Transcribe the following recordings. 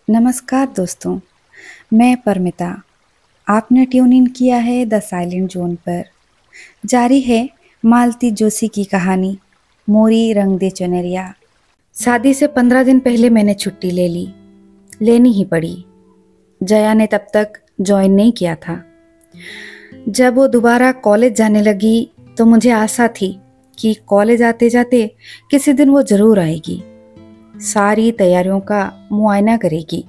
नमस्कार दोस्तों, मैं परमिता। आपने ट्यून इन किया है द साइलेंट जोन पर। जारी है मालती जोशी की कहानी मोरी रंग दे चुनरिया। शादी से 15 दिन पहले मैंने छुट्टी ले ली। लेनी ही पड़ी। जया ने तब तक ज्वाइन नहीं किया था। जब वो दोबारा कॉलेज जाने लगी तो मुझे आशा थी कि कॉलेज आते जाते किसी दिन वो जरूर आएगी। सारी तैयारियों का मुआयना करेगी,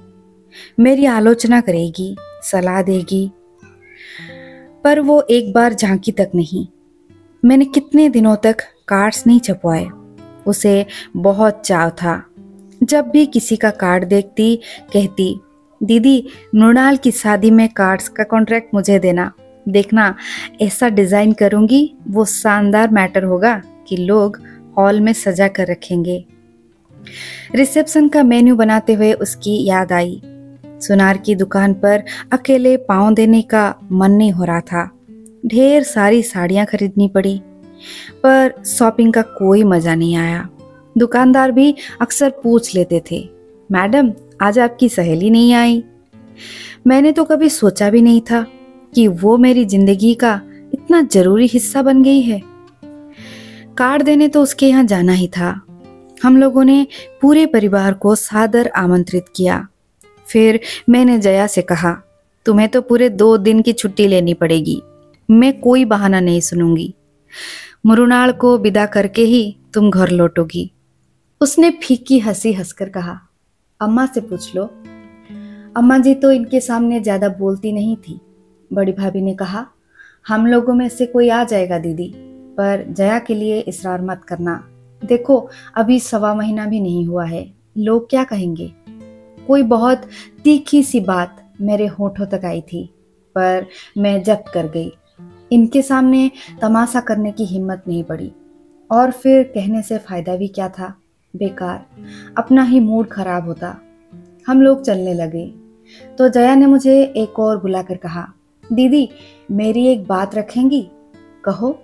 मेरी आलोचना करेगी, सलाह देगी। पर वो एक बार झांकी तक नहीं। मैंने कितने दिनों तक कार्ड्स नहीं छपवाए। उसे बहुत चाव था। जब भी किसी का कार्ड देखती कहती, दीदी मृणाल की शादी में कार्ड्स का कॉन्ट्रैक्ट मुझे देना। देखना ऐसा डिजाइन करूंगी, वो शानदार मैटर होगा कि लोग हॉल में सजा कर रखेंगे। रिसेप्शन का मेन्यू बनाते हुए उसकी याद आई। सुनार की दुकान पर अकेले पांव देने का मन नहीं हो रहा था। ढेर सारी साड़ियां खरीदनी पड़ी, पर शॉपिंग का कोई मजा नहीं आया। दुकानदार भी अक्सर पूछ लेते थे, मैडम आज आपकी सहेली नहीं आई। मैंने तो कभी सोचा भी नहीं था कि वो मेरी जिंदगी का इतना जरूरी हिस्सा बन गई है। कार्ड देने तो उसके यहाँ जाना ही था। हम लोगों ने पूरे परिवार को सादर आमंत्रित किया। फिर मैंने जया से कहा, तुम्हें तो पूरे 2 दिन की छुट्टी लेनी पड़ेगी। मैं कोई बहाना नहीं सुनूंगी। मृणाल को विदा करके ही तुम घर लौटोगी। उसने फीकी हंसी हंसकर कहा, अम्मा से पूछ लो। अम्मा जी तो इनके सामने ज्यादा बोलती नहीं थी। बड़ी भाभी ने कहा, हम लोगों में से कोई आ जाएगा दीदी, पर जया के लिए इसरार मत करना। देखो अभी 1.25 महीना भी नहीं हुआ है, लोग क्या कहेंगे। कोई बहुत तीखी सी बात मेरे होठों तक आई थी, पर मैं जब्त कर गई। इनके सामने तमाशा करने की हिम्मत नहीं पड़ी, और फिर कहने से फायदा भी क्या था। बेकार, अपना ही मूड खराब होता। हम लोग चलने लगे तो जया ने मुझे एक और बुलाकर कहा, दीदी मेरी एक बात रखेंगी? कहो।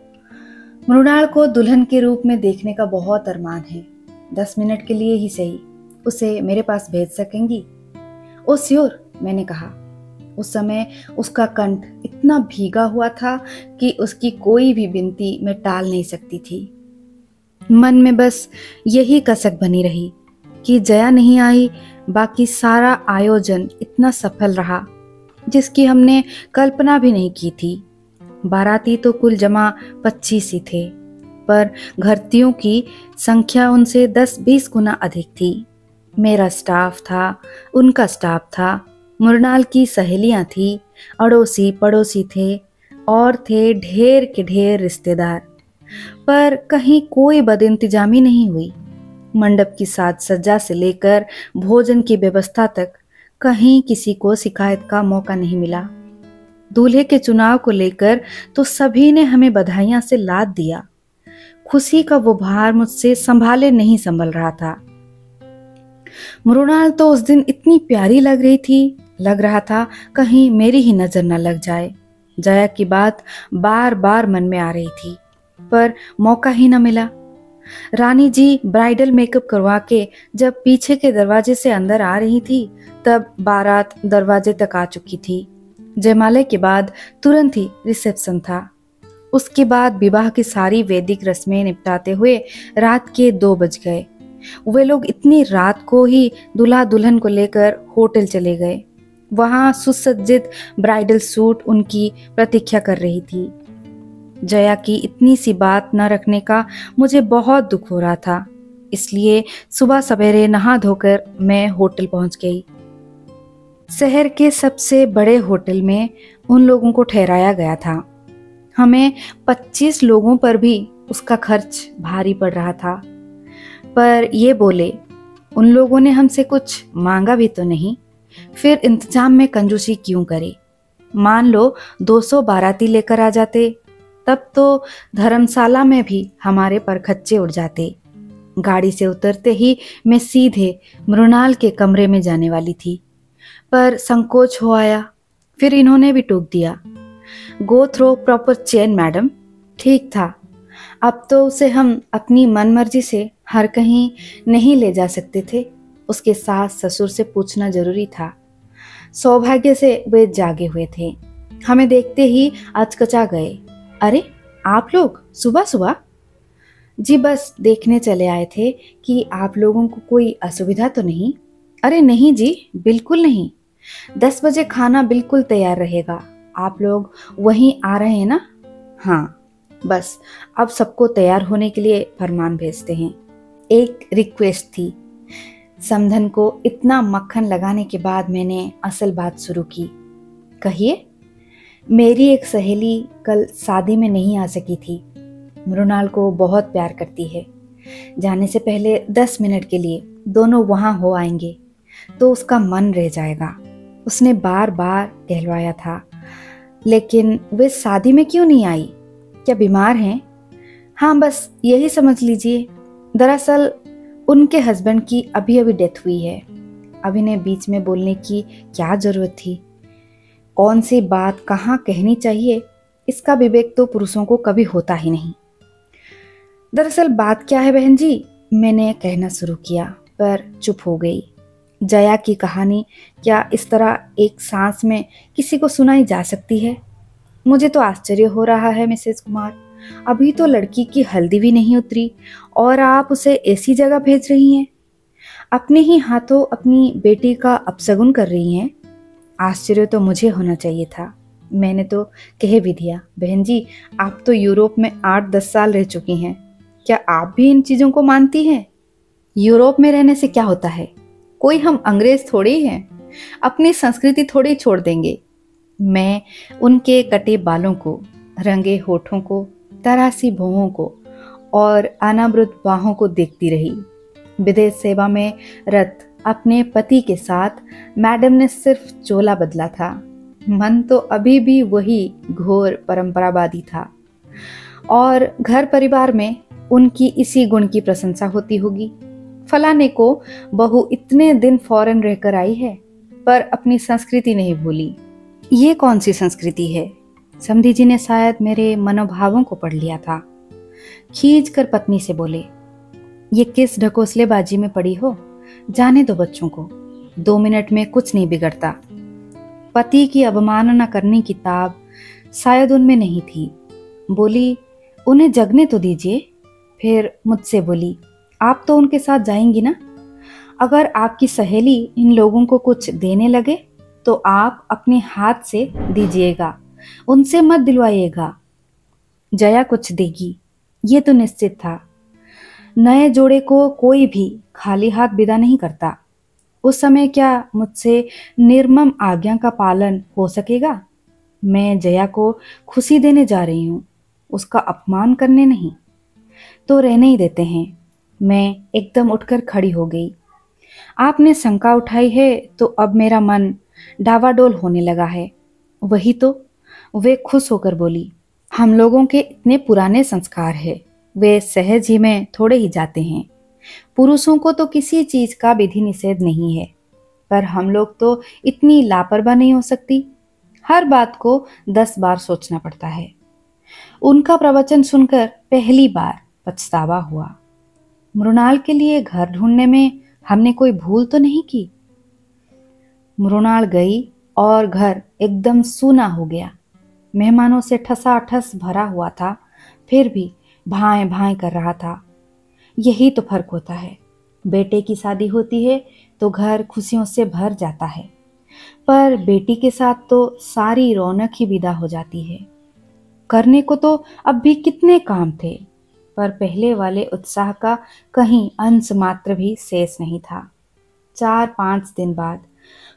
मृणाल को दुल्हन के रूप में देखने का बहुत अरमान है। 10 मिनट के लिए ही सही, उसे मेरे पास भेज सकेंगी? ओ श्योर, मैंने कहा। उस समय उसका कंठ इतना भीगा हुआ था कि उसकी कोई भी विनती मैं टाल नहीं सकती थी। मन में बस यही कसक बनी रही कि जया नहीं आई, बाकी सारा आयोजन इतना सफल रहा जिसकी हमने कल्पना भी नहीं की थी। बाराती तो कुल जमा 25 ही थे, पर घरतियों की संख्या उनसे 10-20 गुना अधिक थी। मेरा स्टाफ था, उनका स्टाफ था, मृणाल की सहेलियां थी, अड़ोसी पड़ोसी थे, और थे ढेर के ढेर रिश्तेदार। पर कहीं कोई बदइंतजामी नहीं हुई। मंडप की साज सज्जा से लेकर भोजन की व्यवस्था तक कहीं किसी को शिकायत का मौका नहीं मिला। दूल्हे के चुनाव को लेकर तो सभी ने हमें बधाइयां से लाद दिया। खुशी का वो भार मुझसे संभाले नहीं संभल रहा था। मृणाल तो उस दिन इतनी प्यारी लग रही थी, लग रहा था कहीं मेरी ही नजर न लग जाए। जया की बात बार बार मन में आ रही थी, पर मौका ही न मिला। रानी जी ब्राइडल मेकअप करवा के जब पीछे के दरवाजे से अंदर आ रही थी, तब बारात दरवाजे तक आ चुकी थी। जयमाले के बाद तुरंत ही रिसेप्शन था। उसके बाद विवाह की सारी वैदिक रस्में निपटाते हुए रात के 2 बज गए। वे लोग इतनी रात को ही दूल्हा दुल्हन को लेकर होटल चले गए। वहां सुसज्जित ब्राइडल सूट उनकी प्रतीक्षा कर रही थी। जया की इतनी सी बात न रखने का मुझे बहुत दुख हो रहा था, इसलिए सुबह सवेरे नहा धोकर मैं होटल पहुंच गई। शहर के सबसे बड़े होटल में उन लोगों को ठहराया गया था। हमें 25 लोगों पर भी उसका खर्च भारी पड़ रहा था। पर ये बोले, उन लोगों ने हमसे कुछ मांगा भी तो नहीं, फिर इंतजाम में कंजूसी क्यों करे। मान लो 200 बाराती लेकर आ जाते, तब तो धर्मशाला में भी हमारे परखच्चे उड़ जाते। गाड़ी से उतरते ही मैं सीधे मृणाल के कमरे में जाने वाली थी, पर संकोच हो आया। फिर इन्होंने भी टोक दिया, गो थ्रो प्रॉपर चेन मैडम। ठीक था, अब तो उसे हम अपनी मनमर्जी से हर कहीं नहीं ले जा सकते थे। उसके सास ससुर से पूछना जरूरी था। सौभाग्य से वे जागे हुए थे। हमें देखते ही अचकचा गए। अरे, आप लोग सुबह सुबह? जी बस देखने चले आए थे कि आप लोगों को कोई असुविधा तो नहीं। अरे नहीं जी, बिल्कुल नहीं। 10 बजे खाना बिल्कुल तैयार रहेगा। आप लोग वहीं आ रहे हैं ना? हाँ, बस अब सबको तैयार होने के लिए फरमान भेजते हैं। एक रिक्वेस्ट थी। समधन को इतना मक्खन लगाने के बाद मैंने असल बात शुरू की। कहिए। मेरी एक सहेली कल शादी में नहीं आ सकी थी। मृणाल को बहुत प्यार करती है। जाने से पहले 10 मिनट के लिए दोनों वहां हो आएंगे तो उसका मन रह जाएगा। उसने बार बार कहलवाया था, लेकिन वे शादी में क्यों नहीं आई? क्या बीमार हैं? हाँ, बस यही समझ लीजिए। दरअसल उनके हस्बैंड की अभी अभी डेथ हुई है। अभी ने बीच में बोलने की क्या जरूरत थी? कौन सी बात कहाँ कहनी चाहिए, इसका विवेक तो पुरुषों को कभी होता ही नहीं। दरअसल बात क्या है बहन जी, मैंने कहना शुरू किया पर चुप हो गई। जया की कहानी क्या इस तरह एक सांस में किसी को सुनाई जा सकती है? मुझे तो आश्चर्य हो रहा है मिसेस कुमार। अभी तो लड़की की हल्दी भी नहीं उतरी और आप उसे ऐसी जगह भेज रही हैं। अपने ही हाथों अपनी बेटी का अपशगुन कर रही हैं। आश्चर्य तो मुझे होना चाहिए था। मैंने तो कह भी दिया, बहन जी आप तो यूरोप में 8-10 साल रह चुकी हैं, क्या आप भी इन चीजों को मानती हैं? यूरोप में रहने से क्या होता है? कोई हम अंग्रेज थोड़े ही हैं, अपनी संस्कृति थोड़ी छोड़ देंगे। मैं उनके कटे बालों को, रंगे होठों को, तरासी भौहों को और अनावृत बाहों को देखती रही। विदेश सेवा में रत अपने पति के साथ मैडम ने सिर्फ चोला बदला था। मन तो अभी भी वही घोर परंपरावादी था और घर परिवार में उनकी इसी गुण की प्रशंसा होती होगी। फलाने को बहू इतने दिन फॉरेन रहकर आई है पर अपनी संस्कृति नहीं भूली। ये कौन सी संस्कृति है? समधी जी ने शायद मेरे मनोभावों को पढ़ लिया था। खींच कर पत्नी से बोले, ये किस ढकोसलेबाजी में पड़ी हो? जाने दो बच्चों को, 2 मिनट में कुछ नहीं बिगड़ता। पति की अवमानना करने की ताब शायद उनमें नहीं थी। बोली, उन्हें जगने तो दीजिए। फिर मुझसे बोली, आप तो उनके साथ जाएंगी ना? अगर आपकी सहेली इन लोगों को कुछ देने लगे तो आप अपने हाथ से दीजिएगा, उनसे मत दिलवाइएगा। जया कुछ देगी, ये तो निश्चित था। नए जोड़े को कोई भी खाली हाथ विदा नहीं करता। उस समय क्या मुझसे निर्मम आज्ञा का पालन हो सकेगा? मैं जया को खुशी देने जा रही हूँ, उसका अपमान करने नहीं। तो रहने ही देते हैं। मैं एकदम उठकर खड़ी हो गई। आपने शंका उठाई है तो अब मेरा मन डावाडोल होने लगा है। वही तो, वे खुश होकर बोली, हम लोगों के इतने पुराने संस्कार है, वे सहज ही में थोड़े ही जाते हैं। पुरुषों को तो किसी चीज का विधि निषेध नहीं है, पर हम लोग तो इतनी लापरवाह नहीं हो सकती। हर बात को 10 बार सोचना पड़ता है। उनका प्रवचन सुनकर पहली बार पछतावा हुआ। मृणाल के लिए घर ढूंढने में हमने कोई भूल तो नहीं की। मृणाल गई और घर एकदम सूना हो गया। मेहमानों से ठसाठस भरा हुआ था, फिर भी भाएं भाएं कर रहा था। यही तो फर्क होता है। बेटे की शादी होती है तो घर खुशियों से भर जाता है, पर बेटी के साथ तो सारी रौनक ही विदा हो जाती है। करने को तो अब भी कितने काम थे, पर पहले वाले उत्साह का कहीं अंश मात्र भी शेष नहीं था। 4-5 दिन बाद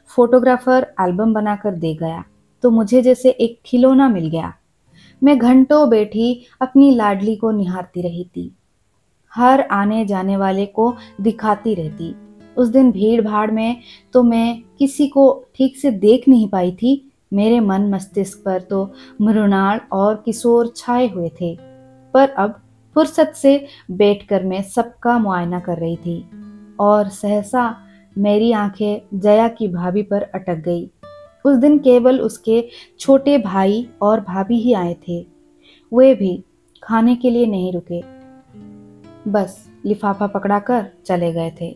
फोटोग्राफर एल्बम बनाकर दे गया तो मुझे जैसे एक खिलौना मिल गया। मैं घंटों बैठी अपनी लाडली को निहारती रही थी, हर आने जाने वाले को दिखाती रहती। उस दिन भीड़ भाड़ में तो मैं किसी को ठीक से देख नहीं पाई थी। मेरे मन मस्तिष्क पर तो मृणाल और किशोर छाए हुए थे, पर अब फुर्सत से बैठकर मैं सबका मुआयना कर रही थी और सहसा मेरी आंखें जया की भाभी पर अटक गई। उस दिन केवल उसके छोटे भाई और भाभी ही आए थे। वे भी खाने के लिए नहीं रुके, बस लिफाफा पकड़ाकर चले गए थे।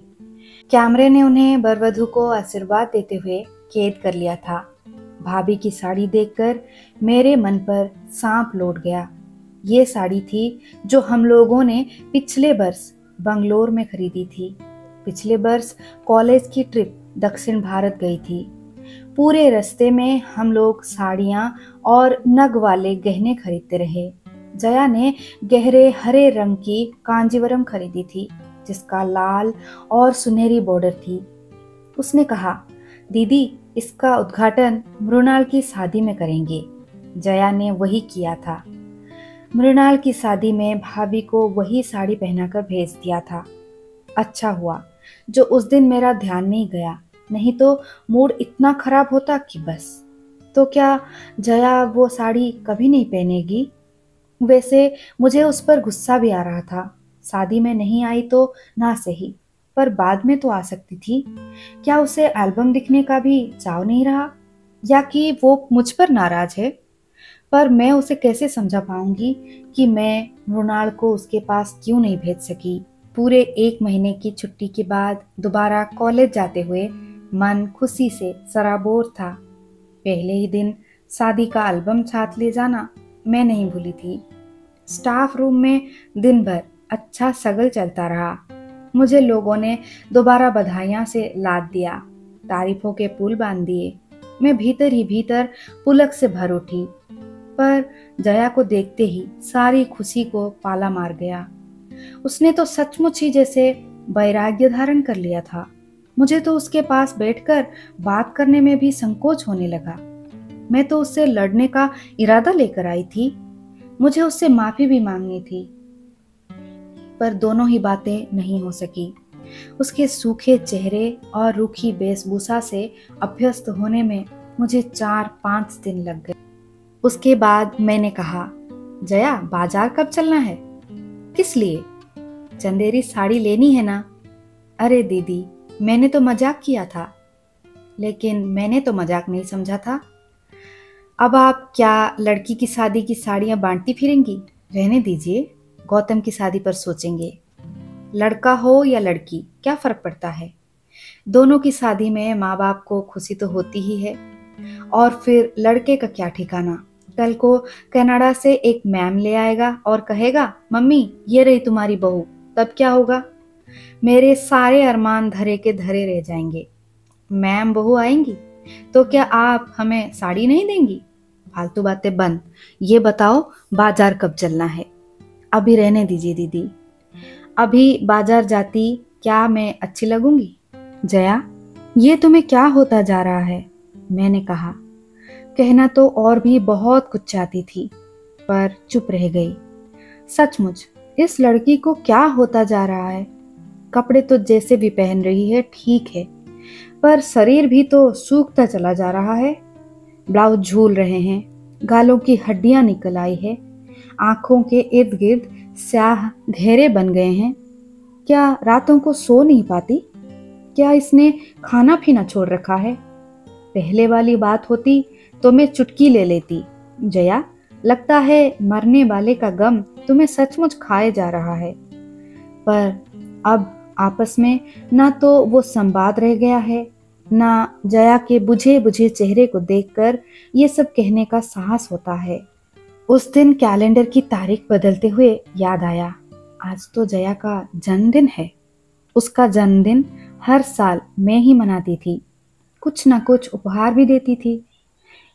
कैमरे ने उन्हें वरवधु को आशीर्वाद देते हुए कैद कर लिया था। भाभी की साड़ी देखकर मेरे मन पर सांप लौट गया। ये साड़ी थी जो हम लोगों ने पिछले वर्ष बंगलोर में खरीदी थी। पिछले वर्ष कॉलेज की ट्रिप दक्षिण भारत गई थी। पूरे रास्ते में हम लोग साड़ियाँ और नग वाले गहने खरीदते रहे। जया ने गहरे हरे रंग की कांजीवरम खरीदी थी, जिसका लाल और सुनहरी बॉर्डर थी। उसने कहा, दीदी, इसका उद्घाटन मृणाल की शादी में करेंगे। जया ने वही किया था। मृणाल की शादी में भाभी को वही साड़ी पहनाकर भेज दिया था। अच्छा हुआ जो उस दिन मेरा ध्यान नहीं गया, नहीं तो मूड इतना खराब होता कि बस। तो क्या जया वो साड़ी कभी नहीं पहनेगी? वैसे मुझे उस पर गुस्सा भी आ रहा था। शादी में नहीं आई तो ना सही, पर बाद में तो आ सकती थी। क्या उसे एल्बम दिखने का भी चाव नहीं रहा, या कि वो मुझ पर नाराज है? पर मैं उसे कैसे समझा पाऊंगी कि मैं मृणाल को उसके पास क्यों नहीं भेज सकी। पूरे 1 महीने की छुट्टी के बाद दोबारा कॉलेज जाते हुए मन खुशी से सराबोर था। पहले ही दिन शादी का एल्बम साथ ले जाना मैं नहीं भूली थी। स्टाफ रूम में दिन भर अच्छा सगल चलता रहा। मुझे लोगों ने दोबारा बधाइयां से लाद दिया, तारीफों के पुल बांध दिए। मैं भीतर ही भीतर पुलक से भर उठी, पर जया को देखते ही सारी खुशी को पाला मार गया। उसने तो सचमुच ही जैसे वैराग्य धारण कर लिया था। मुझे तो उसके पास बैठकर बात करने में भी संकोच होने लगा। मैं तो उससे लड़ने का इरादा लेकर आई थी। मुझे उससे माफी भी मांगनी थी, पर दोनों ही बातें नहीं हो सकी। उसके सूखे चेहरे और रूखी वेशभूषा से अभ्यस्त होने में मुझे 4-5 दिन लग गए। उसके बाद मैंने कहा, जया, बाजार कब चलना है? किस लिए? चंदेरी साड़ी लेनी है ना? अरे दीदी, मैंने तो मजाक किया था। लेकिन मैंने तो मजाक नहीं समझा था। अब आप क्या लड़की की शादी की साड़ियां बांटती फिरेंगी? रहने दीजिए, गौतम की शादी पर सोचेंगे। लड़का हो या लड़की, क्या फर्क पड़ता है? दोनों की शादी में माँ बाप को खुशी तो होती ही है। और फिर लड़के का क्या ठिकाना? कल को कनाडा से एक मैम ले आएगा और कहेगा, मम्मी ये रही तुम्हारी बहू। तब क्या होगा? मेरे सारे अरमान धरे के धरे रह जाएंगे। मैम बहू आएंगी तो क्या आप हमें साड़ी नहीं देंगी? फालतू बातें बंद। ये बताओ, बाजार कब चलना है? अभी रहने दीजिए दीदी। अभी बाजार जाती क्या मैं अच्छी लगूंगी? जया, ये तुम्हें क्या होता जा रहा है? मैंने कहा। कहना तो और भी बहुत कुछ चाहती थी, पर चुप रह गई। सचमुच इस लड़की को क्या होता जा रहा है? कपड़े तो जैसे भी पहन रही है ठीक है, पर शरीर भी तो सूखता चला जा रहा है। ब्लाउज झूल रहे हैं, गालों की हड्डियां निकल आई है, आंखों के इर्द गिर्द स्याह घेरे बन गए हैं। क्या रातों को सो नहीं पाती? क्या इसने खाना पीना छोड़ रखा है? पहले वाली बात होती तो मैं चुटकी ले लेती। जया, लगता है मरने वाले का गम तुम्हें सचमुच खाए जा रहा है। पर अब आपस में ना तो वो संवाद रह गया है, ना जया के बुझे बुझे चेहरे को देखकर ये सब कहने का साहस होता है। उस दिन कैलेंडर की तारीख बदलते हुए याद आया, आज तो जया का जन्मदिन है। उसका जन्मदिन हर साल मैं ही मनाती थी, कुछ ना कुछ उपहार भी देती थी।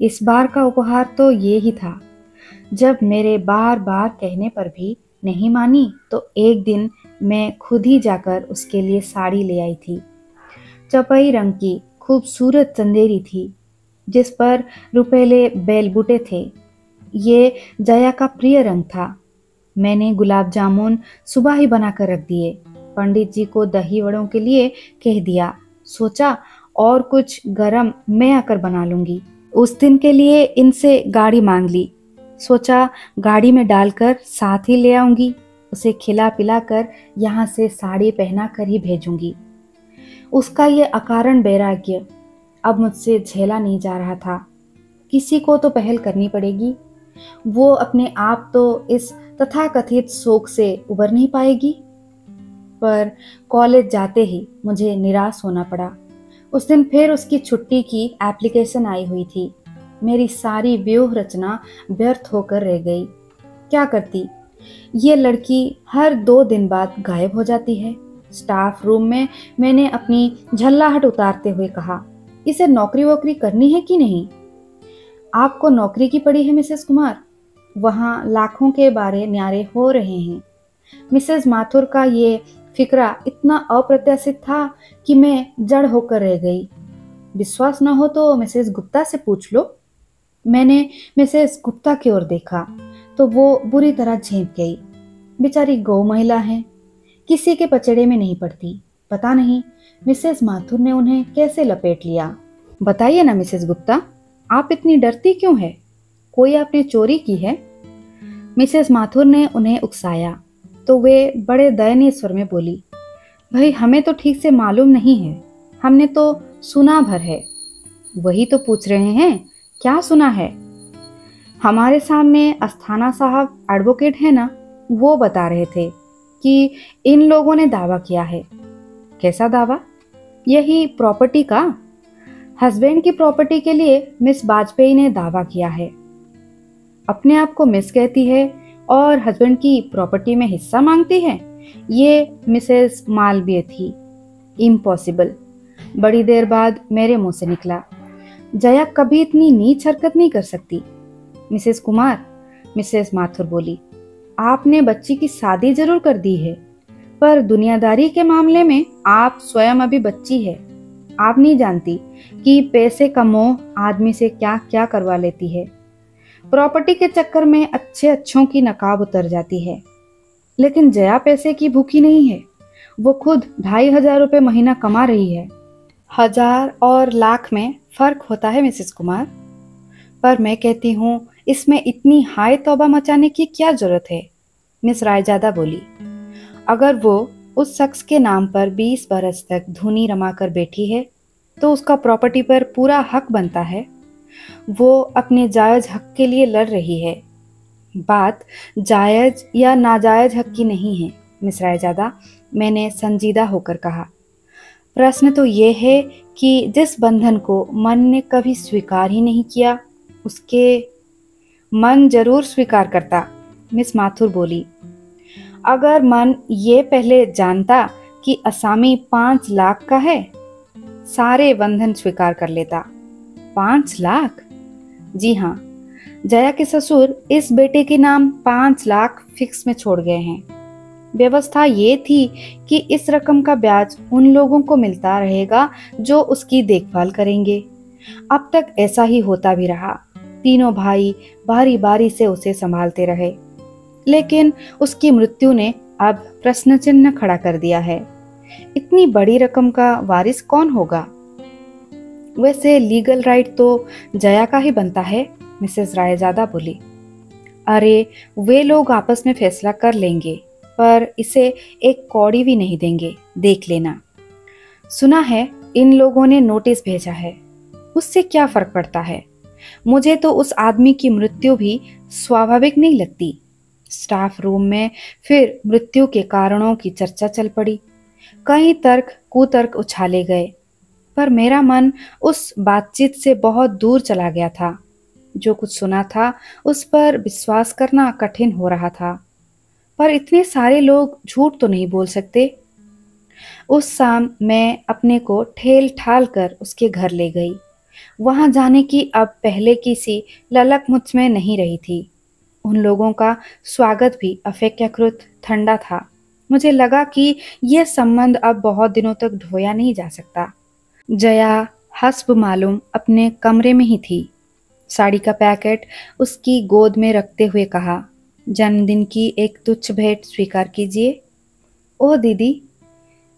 इस बार का उपहार तो ये ही था। जब मेरे बार बार कहने पर भी नहीं मानी तो एक दिन मैं खुद ही जाकर उसके लिए साड़ी ले आई थी। चपई रंग की खूबसूरत चंदेरी थी, जिस पर रुपेले बेल बूटे थे। ये जया का प्रिय रंग था। मैंने गुलाब जामुन सुबह ही बनाकर रख दिए। पंडित जी को दही वड़ों के लिए कह दिया। सोचा और कुछ गरम मैं आकर बना लूंगी। उस दिन के लिए इनसे गाड़ी मांग ली। सोचा गाड़ी में डालकर साथ ही ले आऊंगी। उसे खिला पिला कर यहाँ से साड़ी पहना कर ही भेजूंगी। उसका ये अकारण वैराग्य अब मुझसे झेला नहीं जा रहा था। किसी को तो पहल करनी पड़ेगी। वो अपने आप तो इस तथाकथित शोक से उबर नहीं पाएगी। पर कॉलेज जाते ही मुझे निराश होना पड़ा। उस दिन फिर उसकी छुट्टी की एप्लीकेशन आई हुई थी। मेरी सारी व्यूह रचना व्यर्थ होकर रह गई। क्या करती? ये लड़की हर 2 दिन बाद गायब हो जाती है। स्टाफ रूम में मैंने अपनी झल्लाहट उतारते हुए कहा, इसे नौकरी वोकरी करनी है कि नहीं? आपको नौकरी की पड़ी है मिसेस कुमार? वहाँ लाखों के बारे न्यारे हो रहे हैं। मिसेस माथुर का ये फिक्रा इतना अप्रत्याशित था कि मैं जड़ होकर रह गई। विश्वास न हो तो मिसेस गुप्ता से पूछ लो। मैंने मिसेस गुप्ता की ओर देखा तो वो बुरी तरह झेंप गई। बेचारी गौ महिला है, किसी के पचड़े में नहीं पड़ती। पता नहीं मिसेस माथुर ने उन्हें कैसे लपेट लिया। बताइए ना मिसेस गुप्ता, आप इतनी डरती क्यों है? कोई आपने चोरी की है? मिसेस माथुर ने उन्हें उकसाया तो वे बड़े दयनीय स्वर में बोली, भाई हमें तो ठीक से मालूम नहीं है, हमने तो सुना भर है। वही तो पूछ रहे हैं, क्या सुना है? हमारे सामने अस्थाना साहब एडवोकेट है ना, वो बता रहे थे कि इन लोगों ने दावा किया है। कैसा दावा? यही प्रॉपर्टी का। हस्बैंड की प्रॉपर्टी के लिए मिस वाजपेयी ने दावा किया है। अपने आप को मिस कहती है और हस्बैंड की प्रॉपर्टी में हिस्सा मांगती है। ये मिसेस मालवीय थी। इम्पॉसिबल। बड़ी देर बाद मेरे मुंह से निकला, जया कभी इतनी नीच हरकत नहीं कर सकती। मिसेस कुमार, मिसेस माथुर बोली, आपने बच्ची की शादी जरूर कर दी है, पर दुनियादारी के मामले में आप स्वयं अभी बच्ची है। आप नहीं जानती कि पैसे का मोह आदमी से क्या क्या करवा लेती है। प्रॉपर्टी के चक्कर में अच्छे अच्छों की नकाब उतर जाती है। लेकिन जया पैसे की भूखी नहीं है। वो खुद 2,500 रुपये महीना कमा रही है। 1000 और लाख में फर्क होता है मिसेस कुमार। पर मैं कहती हूँ, इसमें इतनी हाय तौबा मचाने की क्या जरूरत है? मिस रायजादा बोली, अगर वो उस शख्स के नाम पर 20 बरस तक धुनी रमाकर बैठी है तो उसका प्रॉपर्टी पर पूरा हक बनता है। वो अपने जायज हक के लिए लड़ रही है। बात जायज या नाजायज हक की नहीं है मिस रायजादा, मैंने संजीदा होकर कहा। प्रश्न तो ये है कि जिस बंधन को मन ने कभी स्वीकार ही नहीं किया, उसके मन जरूर स्वीकार करता। मिस माथुर बोली, अगर मन ये पहले जानता कि असामी 5 लाख का है, सारे बंधन स्वीकार कर लेता। 5 लाख? जी हाँ, जया के ससुर इस बेटे के नाम 5 लाख फिक्स में छोड़ गए हैं। व्यवस्था ये थी कि इस रकम का ब्याज उन लोगों को मिलता रहेगा जो उसकी देखभाल करेंगे। अब तक ऐसा ही होता भी रहा। तीनों भाई बारी बारी से उसे संभालते रहे। लेकिन उसकी मृत्यु ने अब प्रश्न चिन्ह खड़ा कर दिया है। इतनी बड़ी रकम का वारिस कौन होगा? वैसे लीगल राइट तो जया का ही बनता है, मिसेस रायजादा बोली। अरे वे लोग आपस में फैसला कर लेंगे, पर इसे एक कौड़ी भी नहीं देंगे, देख लेना। सुना है इन लोगों ने नोटिस भेजा है। उससे क्या फर्क पड़ता है? मुझे तो उस आदमी की मृत्यु भी स्वाभाविक नहीं लगती। स्टाफ रूम में फिर मृत्यु के कारणों की चर्चा चल पड़ी। कई तर्क कुतर्क उछाले गए, पर मेरा मन उस बातचीत से बहुत दूर चला गया था। जो कुछ सुना था उस पर विश्वास करना कठिन हो रहा था, पर इतने सारे लोग झूठ तो नहीं बोल सकते। उस शाम मैं अपने को ठेल ठाल कर उसके घर ले गई। वहां जाने की अब पहले की सी ललक मुझ में नहीं रही थी। उन लोगों का स्वागत भी अपेक्षाकृत ठंडा था। मुझे लगा कि यह संबंध अब बहुत दिनों तक ढोया नहीं जा सकता। जया हस्ब मालूम अपने कमरे में ही थी। साड़ी का पैकेट उसकी गोद में रखते हुए कहा, जन्मदिन की एक तुच्छ भेंट स्वीकार कीजिए। ओह दीदी,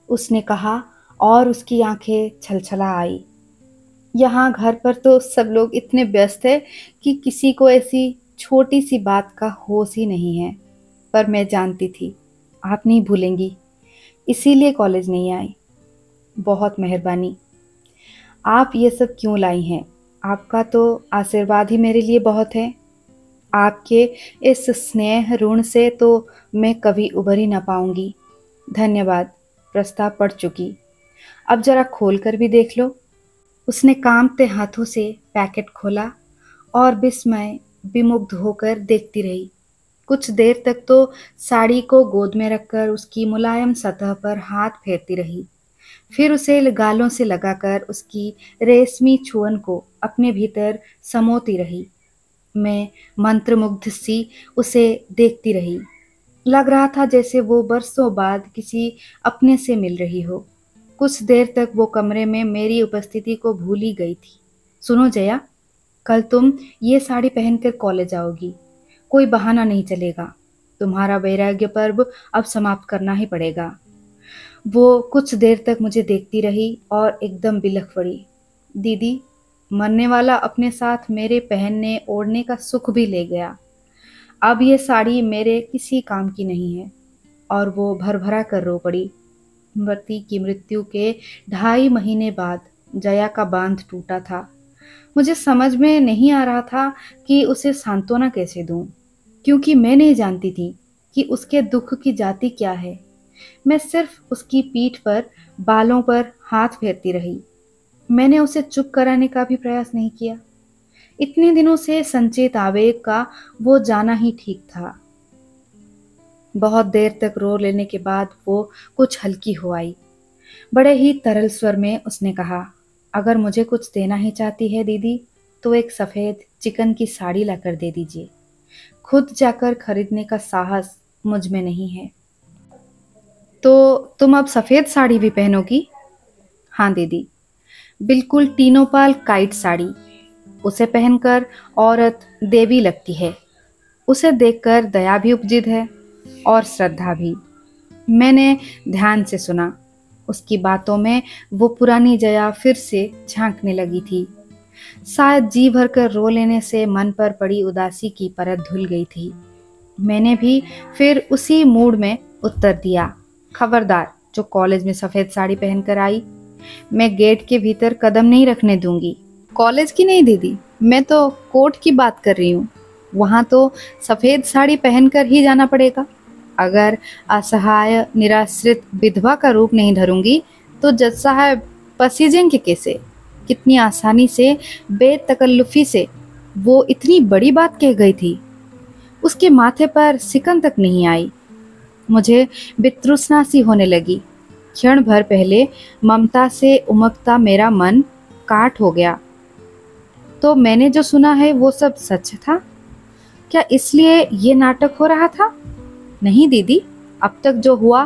उसने कहा और उसकी आंखें छलछला आई। यहाँ घर पर तो सब लोग इतने व्यस्त हैं कि किसी को ऐसी छोटी सी बात का होश ही नहीं है। पर मैं जानती थी आप नहीं भूलेंगी, इसीलिए कॉलेज नहीं आई। बहुत मेहरबानी। आप ये सब क्यों लाई हैं? आपका तो आशीर्वाद ही मेरे लिए बहुत है। आपके इस स्नेह ऋण से तो मैं कभी उबर ही ना पाऊंगी। धन्यवाद। प्रस्ताव पढ़ चुकी। अब जरा खोल कर भी देख लो। उसने कांपते हाथों से पैकेट खोला और विस्मय विमुग्ध होकर देखती रही। कुछ देर तक तो साड़ी को गोद में रखकर उसकी मुलायम सतह पर हाथ फेरती रही। फिर उसे गालों से लगाकर उसकी रेशमी छुअन को अपने भीतर समोती रही। मैं मंत्रमुग्ध सी उसे देखती रही। लग रहा था जैसे वो बरसों बाद किसी अपने से मिल रही हो। कुछ देर तक वो कमरे में मेरी उपस्थिति को भूल ही गई थी। सुनो जया, कल तुम ये साड़ी पहनकर कॉलेज आओगी। कोई बहाना नहीं चलेगा। तुम्हारा वैराग्य पर्व अब समाप्त करना ही पड़ेगा। वो कुछ देर तक मुझे देखती रही और एकदम बिलख पड़ी। दीदी, मरने वाला अपने साथ मेरे पहनने ओढ़ने का सुख भी ले गया। अब ये साड़ी मेरे किसी काम की नहीं है। और वो भरभरा कर रो पड़ी। पति की मृत्यु के 2.5 महीने बाद जया का बांध टूटा था। मुझे समझ में नहीं आ रहा था कि उसे सांत्वना कैसे दूं, क्योंकि मैं नहीं जानती थी कि उसके दुख की जाति क्या है। मैं सिर्फ उसकी पीठ पर बालों पर हाथ फेरती रही। मैंने उसे चुप कराने का भी प्रयास नहीं किया। इतने दिनों से संचित आवेग का वो जाना ही ठीक था। बहुत देर तक रो लेने के बाद वो कुछ हल्की हो आई। बड़े ही तरल स्वर में उसने कहा, अगर मुझे कुछ देना ही चाहती है दीदी, तो एक सफ़ेद चिकन की साड़ी लाकर दे दीजिए। खुद जाकर खरीदने का साहस मुझ में नहीं है। तो तुम अब सफ़ेद साड़ी भी पहनोगी? हाँ दीदी, बिल्कुल टीनोपाल काइट साड़ी। उसे पहनकर औरत देवी लगती है। उसे देखकर दया भी उपजित है और श्रद्धा भी। मैंने ध्यान से सुना। उसकी बातों में वो पुरानी जया फिर से झांकने लगी थी। शायद जी भरकर रो लेने से मन पर पड़ी उदासी की परत धुल गई थी। मैंने भी फिर उसी मूड में उत्तर दिया, खबरदार, जो कॉलेज में सफ़ेद साड़ी पहनकर आई, मैं गेट के भीतर कदम नहीं रखने दूंगी। कॉलेज की नहीं दीदी, मैं तो कोर्ट की बात कर रही हूँ। वहाँ तो सफ़ेद साड़ी पहनकर ही जाना पड़ेगा। अगर असहाय निराश्रित विधवा का रूप नहीं धरूंगी तो जज साहब पसीजेंगे कैसे? कितनी आसानी से, बेतकल्लुफी से वो इतनी बड़ी बात कह गई थी। उसके माथे पर सिकन तक नहीं आई। मुझे वितृष्णा सी होने लगी। क्षण भर पहले ममता से उमकता मेरा मन काट हो गया। तो मैंने जो सुना है वो सब सच था क्या? इसलिए ये नाटक हो रहा था? नहीं दीदी, अब तक जो हुआ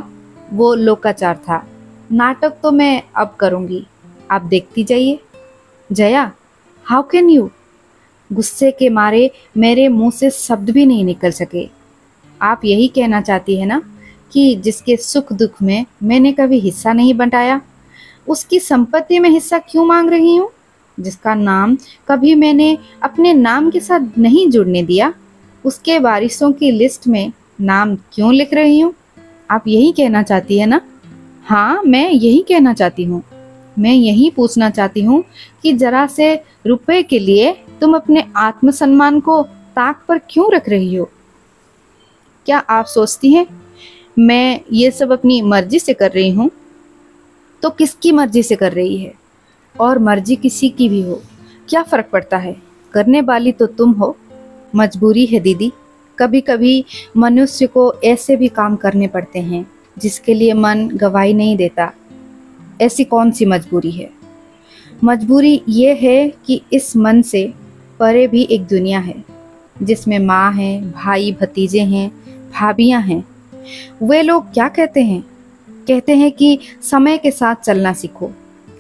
वो लोकाचार था। नाटक तो मैं अब करूंगी, आप देखती जाइए। Jaya, how can you? गुस्से के मारे मेरे मुंह से शब्द भी नहीं निकल सके। आप यही कहना चाहती है ना कि जिसके सुख दुख में मैंने कभी हिस्सा नहीं बंटाया, उसकी संपत्ति में हिस्सा क्यों मांग रही हूँ? जिसका नाम कभी मैंने अपने नाम के साथ नहीं जुड़ने दिया, उसके वारिसों की लिस्ट में नाम क्यों लिख रही हूँ? आप यही कहना चाहती है ना? हाँ, मैं यही कहना चाहती हूँ। मैं यही पूछना चाहती हूँ कि जरा से रुपए के लिए तुम अपने आत्मसम्मान को ताक पर क्यों रख रही हो? क्या आप सोचती हैं मैं ये सब अपनी मर्जी से कर रही हूँ? तो किसकी मर्जी से कर रही है? और मर्जी किसी की भी हो, क्या फर्क पड़ता है? करने वाली तो तुम हो। मजबूरी है दीदी। कभी कभी मनुष्य को ऐसे भी काम करने पड़ते हैं जिसके लिए मन गवाही नहीं देता। ऐसी कौन सी मजबूरी है? मजबूरी ये है कि इस मन से परे भी एक दुनिया है जिसमें माँ है, भाई भतीजे हैं, भाभियाँ हैं। वे लोग क्या कहते हैं? कहते हैं कि समय के साथ चलना सीखो।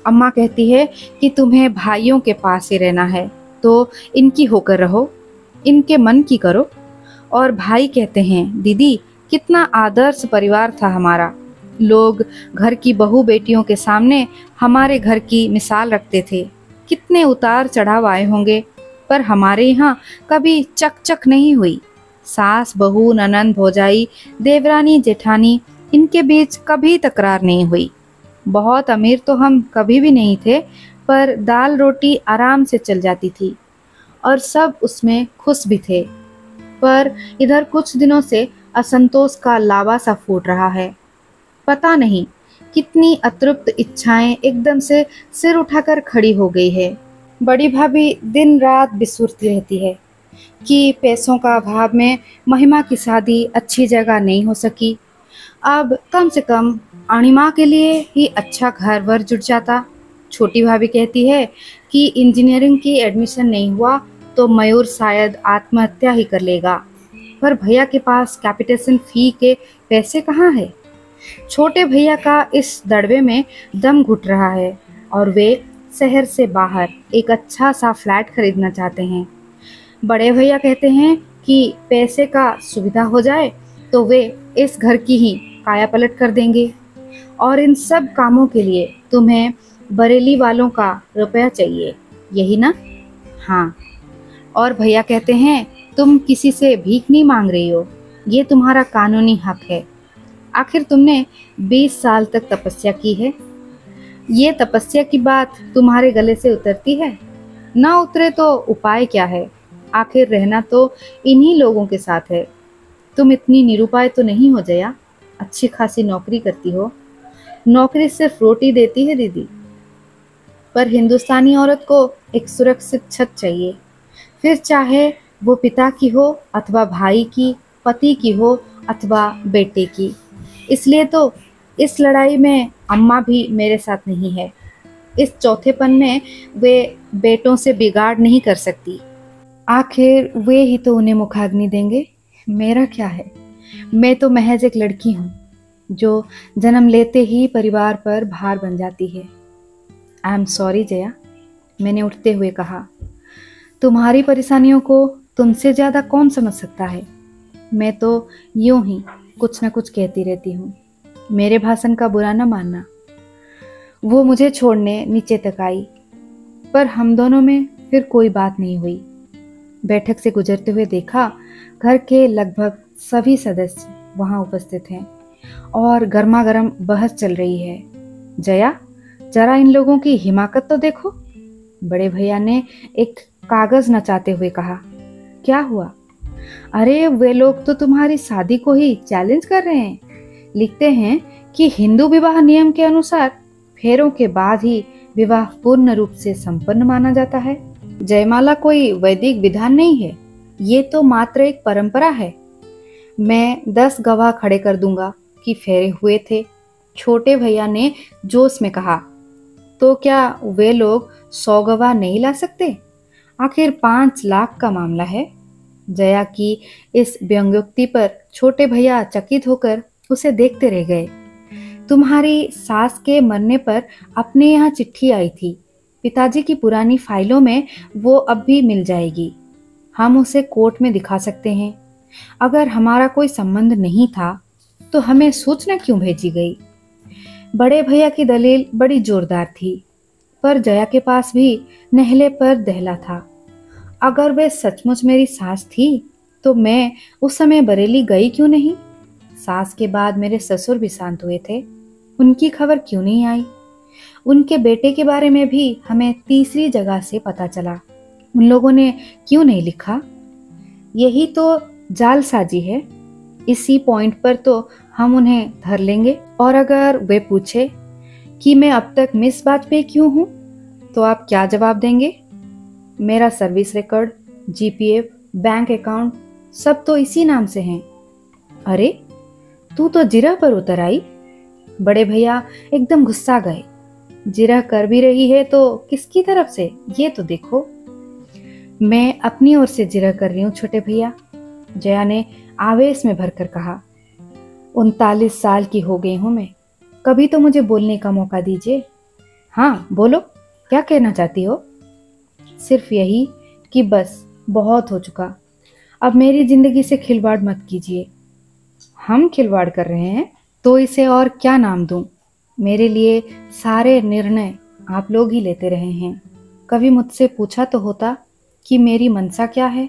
अम्मा कहती है कि तुम्हें भाइयों के पास ही रहना है, तो इनकी होकर रहो, इनके मन की करो। और भाई कहते हैं, दीदी कितना आदर्श परिवार था हमारा। लोग घर की बहू बेटियों के सामने हमारे घर की मिसाल रखते थे। कितने उतार चढ़ाव आए होंगे, पर हमारे यहाँ कभी चक नहीं हुई। सास बहू, ननंद भौजाई, देवरानी जेठानी, इनके बीच कभी तकरार नहीं हुई। बहुत अमीर तो हम कभी भी नहीं थे, पर दाल रोटी आराम से चल जाती थी और सब उसमें खुश भी थे। पर इधर कुछ दिनों से असंतोष का लावा सा फूट रहा है। पता नहीं कितनी अतृप्त इच्छाएं एकदम से सिर उठाकर खड़ी हो गई है। बड़ी भाभी दिन रात बिसुरती रहती है कि पैसों का अभाव में महिमा की शादी अच्छी जगह नहीं हो सकी। अब कम से कम अणिमा के लिए ही अच्छा घर वर जुट जाता। छोटी भाभी कहती है कि इंजीनियरिंग की एडमिशन नहीं हुआ तो मयूर शायद आत्महत्या ही कर लेगा, पर भैया के पास कैपिटेशन फी के पैसे कहाँ है। छोटे भैया का इस दड़बे में दम घुट रहा है और वे शहर से बाहर एक अच्छा सा फ्लैट खरीदना चाहते हैं। बड़े भैया कहते हैं कि पैसे का सुविधा हो जाए तो वे इस घर की ही काया पलट कर देंगे, और इन सब कामों के लिए तुम्हें बरेली वालों का रुपया चाहिए, यही ना? हाँ। और भैया कहते हैं तुम किसी से भीख नहीं मांग रही हो, ये तुम्हारा कानूनी हक है। आखिर तुमने 20 साल तक तपस्या की है, ये तपस्या की बात तुम्हारे गले से उतरती है? ना उतरे तो उपाय क्या है? आखिर रहना तो इन्हीं लोगों के साथ है। तुम इतनी निरुपाय तो नहीं हो जया, अच्छी खासी नौकरी करती हो। नौकरी सिर्फ रोटी देती है दीदी, पर हिंदुस्तानी औरत को एक सुरक्षित छत चाहिए, फिर चाहे वो पिता की हो अथवा भाई की, पति की हो अथवा बेटे की। इसलिए तो इस लड़ाई में अम्मा भी मेरे साथ नहीं है। इस चौथेपन में वे बेटों से बिगाड़ नहीं कर सकती। आखिर वे ही तो उन्हें मुखाग्नि देंगे, मेरा क्या है? मैं तो महज एक लड़की हूँ जो जन्म लेते ही परिवार पर भार बन जाती है। आई एम सॉरी जया, मैंने उठते हुए कहा। तुम्हारी परेशानियों को तुमसे ज़्यादा कौन समझ सकता है? मैं तो यूं ही कुछ न कुछ कहती रहती हूँ, मेरे भाषण का बुरा न मानना। वो मुझे छोड़ने नीचे तक आई, पर हम दोनों में फिर कोई बात नहीं हुई। बैठक से गुजरते हुए देखा घर के लगभग सभी सदस्य वहां उपस्थित हैं और गर्मा गर्म बहस चल रही है। जया, जरा इन लोगों की हिमाकत तो देखो, बड़े भैया ने एक कागज नचाते हुए कहा। क्या हुआ? अरे वे लोग तो तुम्हारी शादी को ही चैलेंज कर रहे हैं। लिखते हैं कि हिंदू विवाह नियम के अनुसार फेरों के बाद ही विवाह पूर्ण रूप से संपन्न माना जाता है। जयमाला कोई वैदिक विधान नहीं है, ये तो मात्र एक परंपरा है। मैं 10 गवाह खड़े कर दूंगा कि फेरे हुए थे, छोटे भैया ने जोश में कहा। तो क्या वे लोग 100 गवाह नहीं ला सकते? आखिर 5 लाख का मामला है। जया की इस व्यंग्योक्ति पर छोटे भैया चकित होकर उसे देखते रह गए। तुम्हारी सास के मरने पर अपने यहाँ चिट्ठी आई थी, पिताजी की पुरानी फाइलों में वो अब भी मिल जाएगी। हम उसे कोर्ट में दिखा सकते हैं। अगर हमारा कोई संबंध नहीं था तो हमें सूचना क्यों भेजी गई? बड़े भैया की दलील बड़ी जोरदार थी, पर जया के पास भी नहले पर दहला था। अगर वे सचमुच मेरी सास थी तो मैं उस समय बरेली गई क्यों नहीं? सास के बाद मेरे ससुर भी शांत हुए थे, उनकी खबर क्यों नहीं आई? उनके बेटे के बारे में भी हमें तीसरी जगह से पता चला, उन लोगों ने क्यों नहीं लिखा? यही तो जालसाजी है। इसी पॉइंट पर तो हम उन्हें धर लेंगे, और अगर वे पूछे कि मैं अब तक मिस वाजपेयी क्यों हूं, तो आप क्या जवाब देंगे? मेरा service record, GPF, bank account सब तो इसी नाम से हैं। अरे तू तो जिरह पर उतर आई। बड़े भैया एकदम गुस्सा गए। जिरह कर भी रही है तो किसकी तरफ से, ये तो देखो। मैं अपनी ओर से जिरह कर रही हूँ छोटे भैया, जया ने आवेश में भरकर कहा। 39 साल की हो गई हूं मैं, कभी तो मुझे बोलने का मौका दीजिए। हाँ बोलो, क्या कहना चाहती हो? सिर्फ यही कि बस बहुत हो चुका, अब मेरी जिंदगी से खिलवाड़ मत कीजिए। हम खिलवाड़ कर रहे हैं तो इसे और क्या नाम दूं? मेरे लिए सारे निर्णय आप लोग ही लेते रहे हैं। कभी मुझसे पूछा तो होता कि मेरी मनसा क्या है?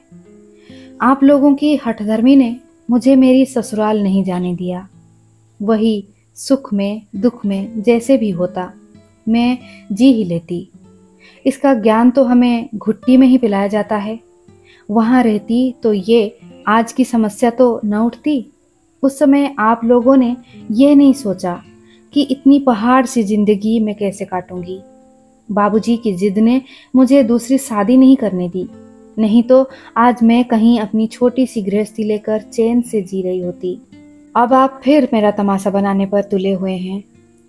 आप लोगों की हठधर्मी ने मुझे मेरी ससुराल नहीं जाने दिया। वही सुख में दुख में जैसे भी होता मैं जी ही लेती। इसका ज्ञान तो हमें घुट्टी में ही पिलाया जाता है। वहाँ रहती तो ये आज की समस्या तो न उठती। उस समय आप लोगों ने ये नहीं सोचा कि इतनी पहाड़ सी जिंदगी मैं कैसे काटूंगी। बाबूजी की जिद ने मुझे दूसरी शादी नहीं करने दी, नहीं तो आज मैं कहीं अपनी छोटी सी गृहस्थी लेकर चैन से जी रही होती। अब आप फिर मेरा तमाशा बनाने पर तुले हुए हैं।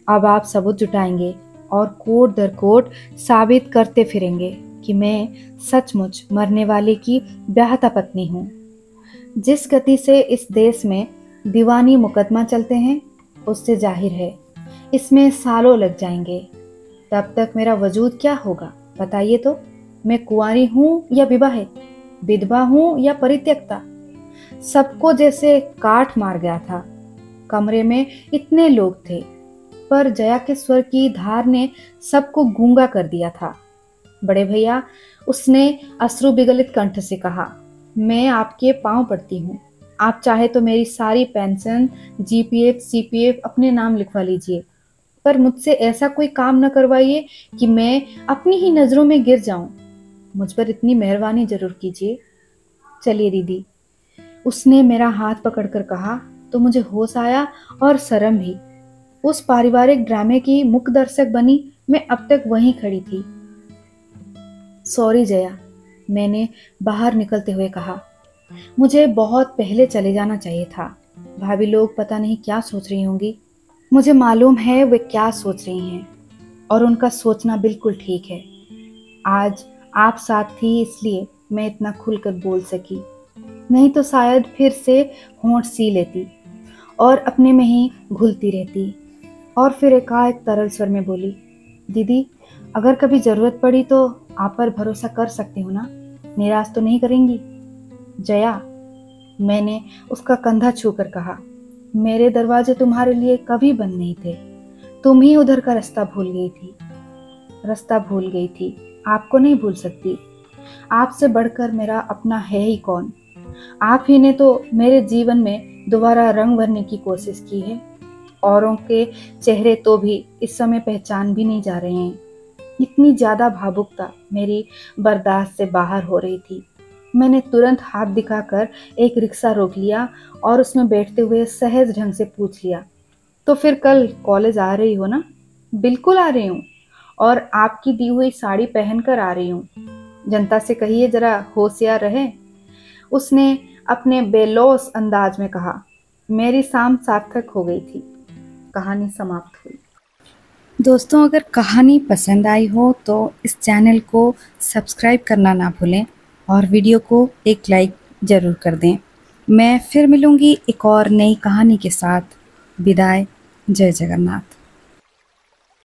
अब आप सबूत जुटाएंगे और कोट दर कोट साबित करते फिरेंगे कि मैं सचमुच मरने वाले की ब्याहता पत्नी हूँ। जिस गति से इस देश में दीवानी मुकदमा चलते हैं, उससे जाहिर है इसमें सालों लग जाएंगे। तब तक मेरा वजूद क्या होगा बताइए तो? मैं कुंवारी हूँ या विवाहित, विधवा हूँ या परित्यक्ता? सबको जैसे काट मार गया था। कमरे में इतने लोग थे, पर जया के स्वर की धार ने सबको गूंगा कर दिया था। बड़े भैया, उसने अश्रु विगलित कंठ से कहा, मैं आपके पांव पड़ती हूँ। आप चाहे तो मेरी सारी पेंशन, जीपीएफ, सीपीएफ अपने नाम लिखवा लीजिए, पर मुझसे ऐसा कोई काम न करवाइए कि मैं अपनी ही नजरों में गिर जाऊं। मुझ पर इतनी मेहरबानी जरूर कीजिए। चलिए दीदी, उसने मेरा हाथ पकड़कर कहा तो मुझे होश आया और शर्म भी। उस पारिवारिक ड्रामे की मुख्य दर्शक बनी मैं अब तक वहीं खड़ी थी। सॉरी जया, मैंने बाहर निकलते हुए कहा। मुझे बहुत पहले चले जाना चाहिए था। भाभी लोग पता नहीं क्या सोच रही होंगी। मुझे मालूम है वे क्या सोच रही हैं, और उनका सोचना बिल्कुल ठीक है। आज आप साथ थी इसलिए मैं इतना खुलकर बोल सकी, नहीं तो शायद फिर से होंठ सी लेती और अपने में ही घुलती रहती। और फिर एकाएक तरल स्वर में बोली, दीदी अगर कभी जरूरत पड़ी तो आप पर भरोसा कर सकती हूँ ना? निराश तो नहीं करेंगी? जया, मैंने उसका कंधा छूकर कहा, मेरे दरवाजे तुम्हारे लिए कभी बंद नहीं थे। तुम ही उधर का रास्ता भूल गई थी। रास्ता भूल गई थी, आपको नहीं भूल सकती। आपसे बढ़कर मेरा अपना है ही कौन? आप ही ने तो मेरे जीवन में दोबारा रंग भरने की कोशिश की है। औरों के चेहरे तो भी इस समय पहचान भी नहीं जा रहे हैं। इतनी ज्यादा भावुकता मेरी बर्दाश्त से बाहर हो रही थी। मैंने तुरंत हाथ दिखाकर एक रिक्शा रोक लिया और उसमें बैठते हुए सहज ढंग से पूछ लिया, तो फिर कल कॉलेज आ रही हो ना? बिल्कुल आ रही हूँ, और आपकी दी हुई साड़ी पहनकर आ रही हूँ। जनता से कहिए जरा होशियार रहे। उसने अपने बेलौस अंदाज में कहा। मेरी शाम सार्थक हो गई थी। कहानी समाप्त हुई। दोस्तों, अगर कहानी पसंद आई हो तो इस चैनल को सब्सक्राइब करना ना भूलें और वीडियो को एक लाइक ज़रूर कर दें। मैं फिर मिलूंगी एक और नई कहानी के साथ। विदाई। जय जगन्नाथ।